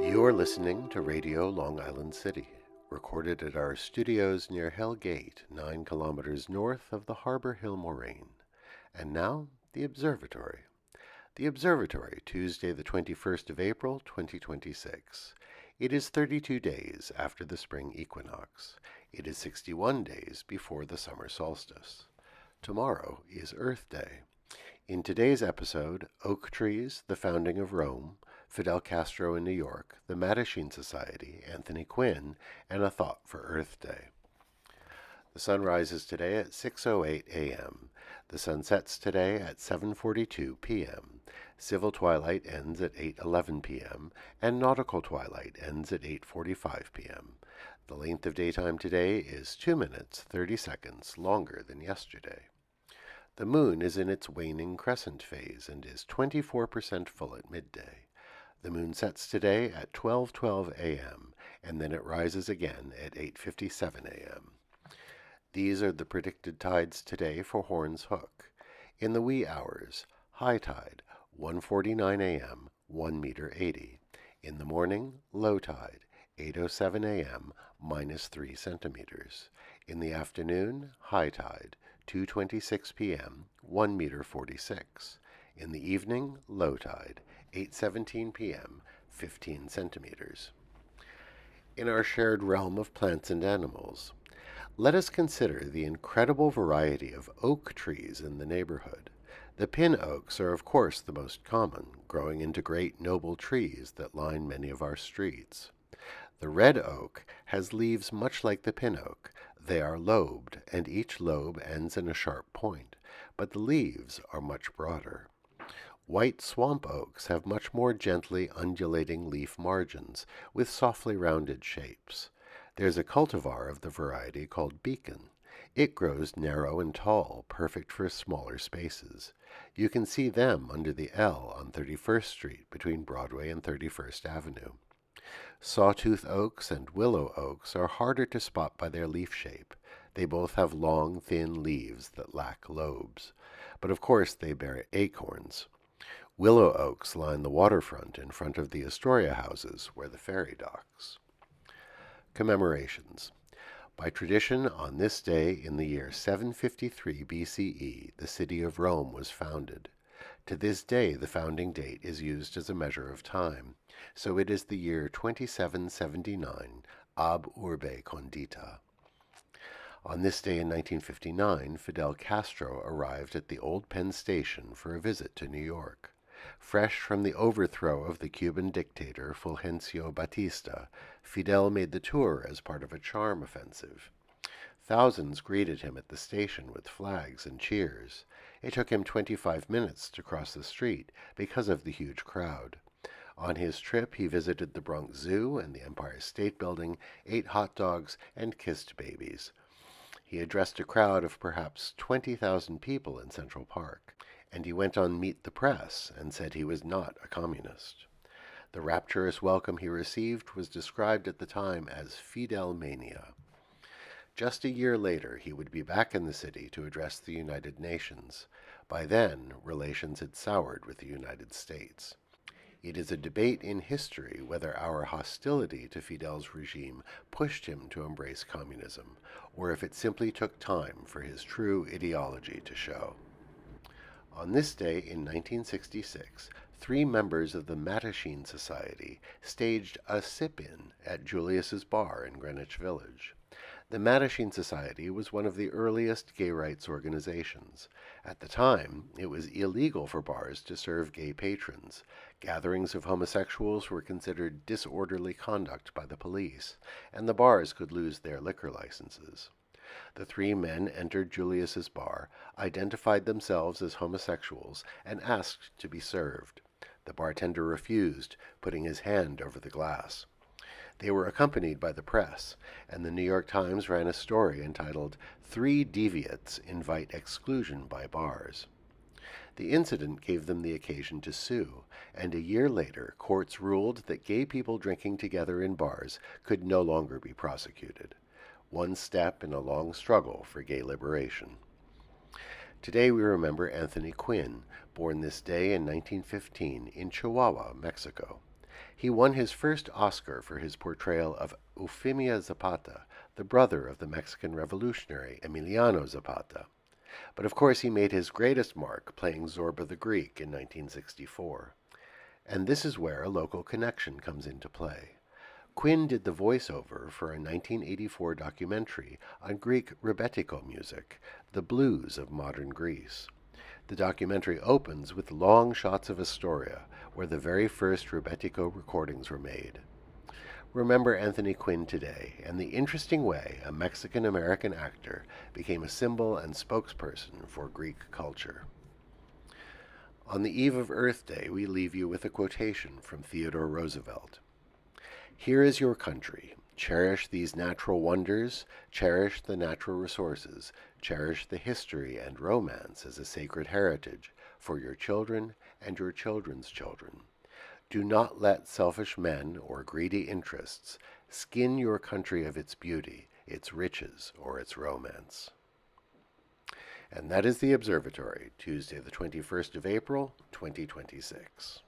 You're listening to Radio Long Island City, recorded at our studios near Hell Gate, 9 kilometers north of the Harbor Hill Moraine. And now, the Observatory. The Observatory, Tuesday the 21st of April, 2026. It is 32 days after the spring equinox. It is 61 days before the summer solstice. Tomorrow is Earth Day. In today's episode, oak trees, the founding of Rome, Fidel Castro in New York, the Mattachine Society, Anthony Quinn, and a thought for Earth Day. The sun rises today at 6:08 a.m. The sun sets today at 7:42 p.m. Civil twilight ends at 8:11 p.m., and nautical twilight ends at 8:45 p.m. The length of daytime today is 2 minutes, 30 seconds longer than yesterday. The moon is in its waning crescent phase and is 24% full at midday. The moon sets today at 12:12 a.m., and then it rises again at 8:57 a.m. These are the predicted tides today for Horns Hook. In the wee hours, high tide, 1:49 a.m., 1 meter 80. In the morning, low tide, 8:07 a.m., -3 centimeters. In the afternoon, high tide, 2:26 p.m., 1 meter 46. In the evening, low tide, 8:17 p.m., 15 centimeters. In our shared realm of plants and animals, let us consider the incredible variety of oak trees in the neighborhood. The pin oaks are of course the most common, growing into great noble trees that line many of our streets. The red oak has leaves much like the pin oak. They are lobed, and each lobe ends in a sharp point, but the leaves are much broader. White swamp oaks have much more gently undulating leaf margins, with softly rounded shapes. There's a cultivar of the variety called Beacon. It grows narrow and tall, perfect for smaller spaces. You can see them under the L on 31st Street between Broadway and 31st Avenue. Sawtooth oaks and willow oaks are harder to spot by their leaf shape. They both have long, thin leaves that lack lobes. But of course they bear acorns. Willow oaks line the waterfront in front of the Astoria houses where the ferry docks. Commemorations. By tradition, on this day in the year 753 BCE, the city of Rome was founded. To this day, the founding date is used as a measure of time, so it is the year 2779, ab urbe condita. On this day in 1959, Fidel Castro arrived at the old Penn Station for a visit to New York. Fresh from the overthrow of the Cuban dictator Fulgencio Batista, Fidel made the tour as part of a charm offensive. Thousands greeted him at the station with flags and cheers. It took him 25 minutes to cross the street because of the huge crowd. On his trip, he visited the Bronx Zoo and the Empire State Building, ate hot dogs, and kissed babies. He addressed a crowd of perhaps 20,000 people in Central Park, and he went on Meet the Press and said he was not a communist. The rapturous welcome he received was described at the time as Fidel Mania. Just a year later, he would be back in the city to address the United Nations. By then, relations had soured with the United States. It is a debate in history whether our hostility to Fidel's regime pushed him to embrace communism, or if it simply took time for his true ideology to show. On this day in 1966, 3 members of the Mattachine Society staged a sip-in at Julius's Bar in Greenwich Village. The Mattachine Society was one of the earliest gay rights organizations. At the time, it was illegal for bars to serve gay patrons. Gatherings of homosexuals were considered disorderly conduct by the police, and the bars could lose their liquor licenses. The 3 men entered Julius's Bar, identified themselves as homosexuals, and asked to be served. The bartender refused, putting his hand over the glass. They were accompanied by the press, and the New York Times ran a story entitled, "3 Deviates Invite Exclusion by Bars." The incident gave them the occasion to sue, and a year later, courts ruled that gay people drinking together in bars could no longer be prosecuted. One step in a long struggle for gay liberation. Today we remember Anthony Quinn, born this day in 1915 in Chihuahua, Mexico. He won his first Oscar for his portrayal of Eufemia Zapata, the brother of the Mexican revolutionary Emiliano Zapata. But of course he made his greatest mark playing Zorba the Greek in 1964. And this is where a local connection comes into play. Quinn did the voiceover for a 1984 documentary on Greek rebetiko music, the blues of modern Greece. The documentary opens with long shots of Astoria, where the very first rebetiko recordings were made. Remember Anthony Quinn today and the interesting way a Mexican-American actor became a symbol and spokesperson for Greek culture. On the eve of Earth Day, we leave you with a quotation from Theodore Roosevelt. "Here is your country. Cherish these natural wonders, cherish the natural resources, cherish the history and romance as a sacred heritage for your children and your children's children. Do not let selfish men or greedy interests skin your country of its beauty, its riches, or its romance." And that is the Observatory, Tuesday the 21st of April, 2026.